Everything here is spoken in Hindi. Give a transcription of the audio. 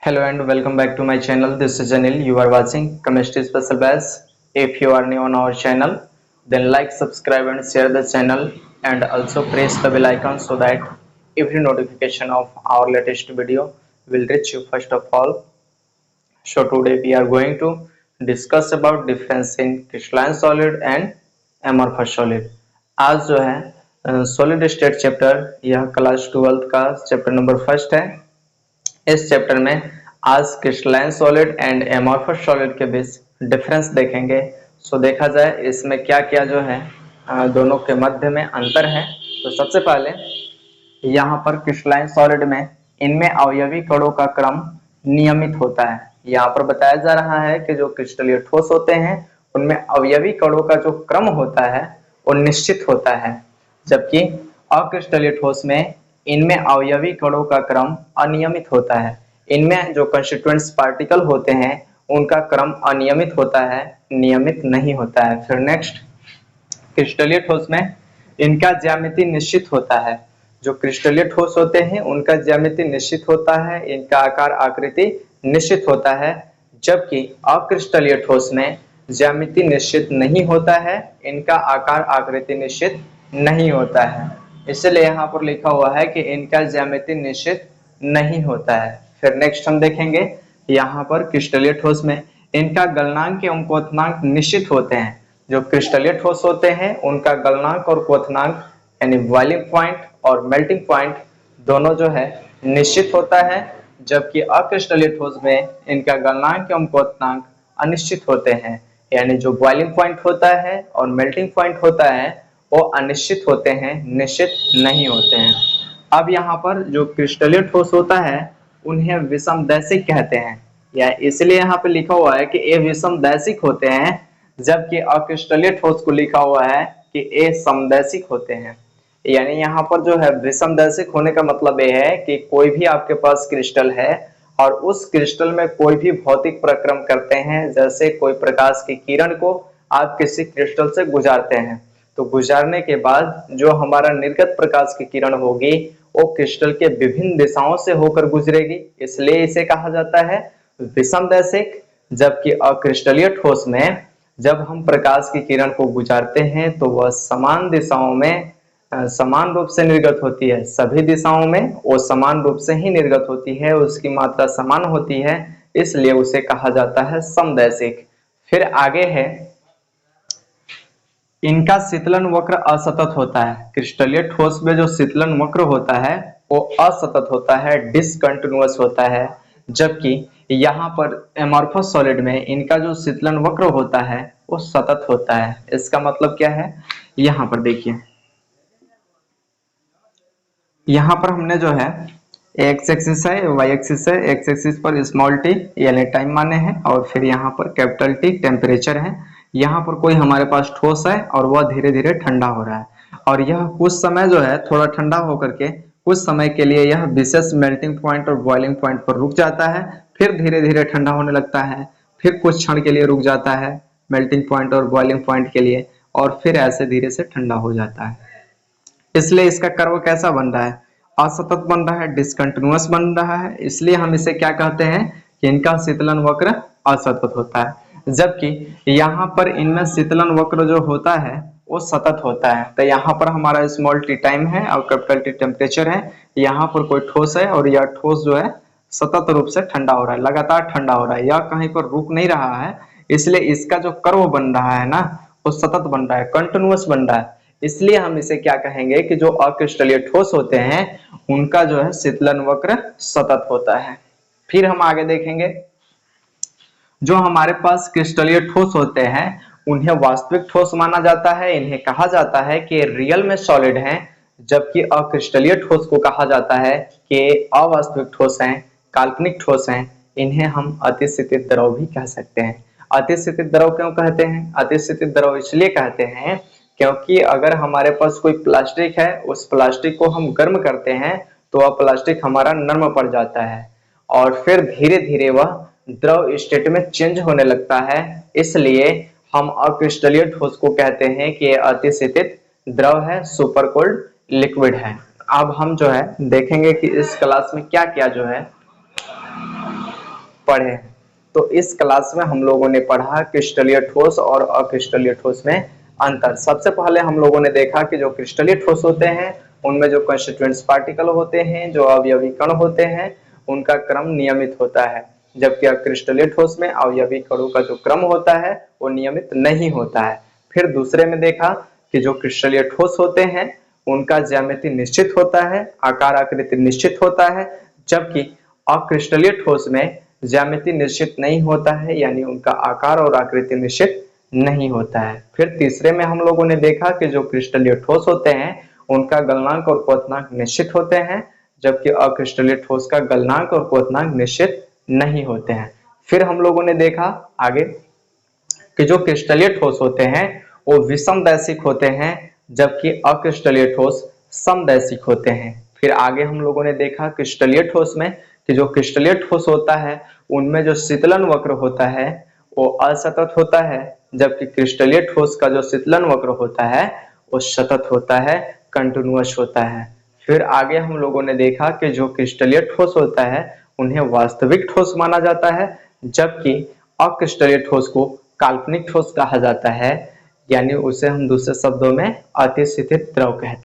Hello and welcome back to my channel. This is Anil. You are watching Chemistry Special Batch. If you are new on our channel, then like, subscribe and share the channel and also press the bell icon so that every notification of our latest video will reach you first of all. So today we are going to discuss about difference in crystalline solid and amorphous solid. आज जो है सॉलिड स्टेट चैप्टर यह क्लास 12th का चैप्टर नंबर फर्स्ट है। इस चैप्टर में आज crystalline solid and amorphous solid के बीच डिफरेंस देखेंगे। सो देखा जाए इसमें क्या क्या जो है दोनों के मध्य में अंतर है। तो सबसे पहले यहाँ पर क्रिस्टलाइन सॉलिड में इनमें अवयवी कणों का क्रम नियमित होता है। यहाँ पर बताया जा रहा है कि जो क्रिस्टलीय ठोस होते हैं उनमें अवयवी कणों का जो क्रम होता है वो निश्चित होता है, जबकि अक्रिस्टलीय ठोस में इनमें अवयवी कणों का क्रम अनियमित होता है। इनमें जो कंस्टिट्यूएंट्स पार्टिकल होते हैं उनका क्रम अनियमित होता है, नियमित नहीं होता है। फिर नेक्स्ट, क्रिस्टलीय ठोस में इनका ज्यामिति निश्चित होता है। जो क्रिस्टलीय ठोस होते हैं उनका ज्यामिति निश्चित होता है, इनका आकार आकृति निश्चित होता है, जबकि अक्रिस्टलीय ठोस में ज्यामिति निश्चित नहीं होता है, इनका आकार आकृति निश्चित नहीं होता है। इसलिए यहाँ पर लिखा हुआ है कि इनका ज्यामिति निश्चित नहीं होता है। फिर नेक्स्ट हम देखेंगे यहाँ पर क्रिस्टलीय ठोस में इनका गलनांक एवं क्वथनांक निश्चित होते हैं। जो क्रिस्टलीय ठोस होते हैं उनका गलनांक और क्वथनांक यानी बॉइलिंग पॉइंट और मेल्टिंग पॉइंट दोनों जो है निश्चित होता है, जबकि अक्रिस्टलीय ठोस में इनका गलनांक एवं क्वथनांक अनिश्चित होते हैं। यानी जो बॉइलिंग पॉइंट होता है और मेल्टिंग पॉइंट होता है वो अनिश्चित होते हैं, निश्चित नहीं होते हैं। अब यहाँ पर जो क्रिस्टलीय ठोस होता है उन्हें विषमदैशिक कहते हैं, या इसलिए यहाँ पे लिखा हुआ है कि ये विषमदैशिक होते हैं, जबकि अक्रिस्टलीय ठोस को लिखा हुआ है कि ये समदैशिक होते हैं। यानी यहाँ पर जो है विषमदैशिक होने का मतलब ये है कि कोई भी आपके पास क्रिस्टल है और उस क्रिस्टल में कोई भी भौतिक प्रक्रम करते हैं, जैसे कोई प्रकाश की किरण को आप किसी क्रिस्टल से गुजारते हैं तो गुजारने के बाद जो हमारा निर्गत प्रकाश की किरण होगी वो क्रिस्टल के विभिन्न दिशाओं से होकर गुजरेगी, इसलिए इसे कहा जाता है विषमदैशिक। जबकि अक्रिस्टलीय ठोस में जब हम प्रकाश की किरण को गुजारते हैं तो वह समान दिशाओं में समान रूप से निर्गत होती है, सभी दिशाओं में वो समान रूप से ही निर्गत होती है, उसकी मात्रा समान होती है, इसलिए उसे कहा जाता है समदैशिक। फिर आगे है, इनका शीतलन वक्र असतत होता है। क्रिस्टलीय ठोस में जो शीतलन वक्र होता है वो असतत होता है, डिसकंटिन्यूअस होता है, जबकि यहाँ पर एमॉर्फस सॉलिड में इनका जो शीतलन वक्र होता है वो सतत होता है। इसका मतलब क्या है, यहाँ पर देखिए, यहाँ पर हमने जो है एक्स एक्सिस है, वाई एक्सिस है। एक्स एक्सिस पर स्मॉल टी यानी टाइम माने हैं और फिर यहाँ पर कैपिटल टी टेम्परेचर है। यहाँ पर कोई हमारे पास ठोस है और वह धीरे धीरे ठंडा हो रहा है और यह कुछ समय जो है थोड़ा ठंडा होकर के कुछ समय के लिए यह विशेष मेल्टिंग पॉइंट और बॉइलिंग पॉइंट पर रुक जाता है, फिर धीरे धीरे ठंडा होने लगता है, फिर कुछ क्षण के लिए रुक जाता है मेल्टिंग पॉइंट और बॉइलिंग पॉइंट के लिए और फिर ऐसे धीरे से ठंडा हो जाता है। इसलिए इसका कर्व कैसा बन रहा है, असतत बन रहा है, डिसकंटिन्यूअस बन रहा है। इसलिए हम इसे क्या कहते हैं कि इनका शीतलन वक्र असतत होता है, जबकि यहाँ पर इनमें शीतलन वक्र जो होता है वो सतत होता है। तो यहाँ पर हमारा स्मॉल टी टाइम है और कैपिटल टी टेम्परेचर है। यहाँ पर कोई ठोस है और यह ठोस जो है सतत रूप से ठंडा हो रहा है, लगातार ठंडा हो रहा है, यह कहीं पर रुक नहीं रहा है, इसलिए इसका जो कर्व बन रहा है ना वो सतत बन रहा है, कंटिन्यूअस बन रहा है। इसलिए हम इसे क्या कहेंगे कि जो अक्रिस्टलीय ठोस होते हैं उनका जो है शीतलन वक्र सतत होता है। फिर हम आगे देखेंगे, जो हमारे पास क्रिस्टलीय ठोस होते हैं उन्हें वास्तविक ठोस माना जाता है, इन्हें कहा जाता है कि रियल में सॉलिड हैं, जबकि अक्रिस्टलीय ठोस को कहा जाता है कि अवास्तविक ठोस हैं, काल्पनिक ठोस हैं। इन्हें हम अतिस्थितिज द्रव भी कह सकते हैं। अतिस्थितिज द्रव क्यों कहते हैं, अतिस्थितिज द्रव इसलिए कहते हैं क्योंकि अगर हमारे पास कोई प्लास्टिक है, उस प्लास्टिक को हम गर्म करते हैं तो वह प्लास्टिक हमारा नरम पड़ जाता है और फिर धीरे धीरे वह द्रव स्टेट में चेंज होने लगता है, इसलिए हम अक्रिस्टलीय ठोस को कहते हैं कि यह अतिस्थितिज द्रव है, सुपर कोल्ड लिक्विड है। अब हम जो है देखेंगे कि इस क्लास में क्या क्या जो है पढ़े हैं। तो इस क्लास में हम लोगों ने पढ़ा क्रिस्टलीय ठोस और अक्रिस्टलीय ठोस में अंतर। सबसे पहले हम लोगों ने देखा कि जो क्रिस्टलीय ठोस होते हैं उनमें जो कंस्टिट्यूएंट्स पार्टिकल होते हैं, जो अवयवी कण होते हैं, उनका क्रम नियमित होता है, जबकि अक्रिस्टलीय ठोस में अवयवी कणों का जो क्रम होता है वो नियमित नहीं होता है। फिर दूसरे में देखा कि जो क्रिस्टलीय ठोस होते हैं उनका ज्यामिति निश्चित होता है, आकार आकृति निश्चित होता है, जबकि अक्रिस्टलीय ठोस में ज्यामिति निश्चित नहीं होता है, यानी उनका आकार और आकृति निश्चित नहीं होता है। फिर तीसरे में हम लोगों ने देखा कि जो क्रिस्टलीय ठोस होते हैं उनका गलनांक और क्वथनांक निश्चित होते हैं, जबकि अक्रिस्टलीय ठोस का गलनांक और क्वथनांक निश्चित नहीं होते हैं। फिर हम लोगों ने देखा आगे कि जो क्रिस्टलीय ठोस होते हैं वो विषमदैशिक होते हैं, जबकि अक्रिस्टलीय ठोस समदैशिक होते हैं। फिर आगे हम लोगों ने देखा क्रिस्टलीय ठोस में कि जो क्रिस्टलीय ठोस होता है उनमें जो शीतलन वक्र होता है वो असतत होता है, जबकि क्रिस्टलीय ठोस का जो शीतलन वक्र होता है वो सतत होता है, कंटिन्यूअस होता है। फिर आगे हम लोगों ने देखा कि जो क्रिस्टलीय ठोस होता है उन्हें वास्तविक ठोस माना जाता है, जबकि अक्रिस्टलीय ठोस को काल्पनिक ठोस कहा जाता है, यानी उसे हम दूसरे शब्दों में अतिस्थितित द्रव कहते हैं।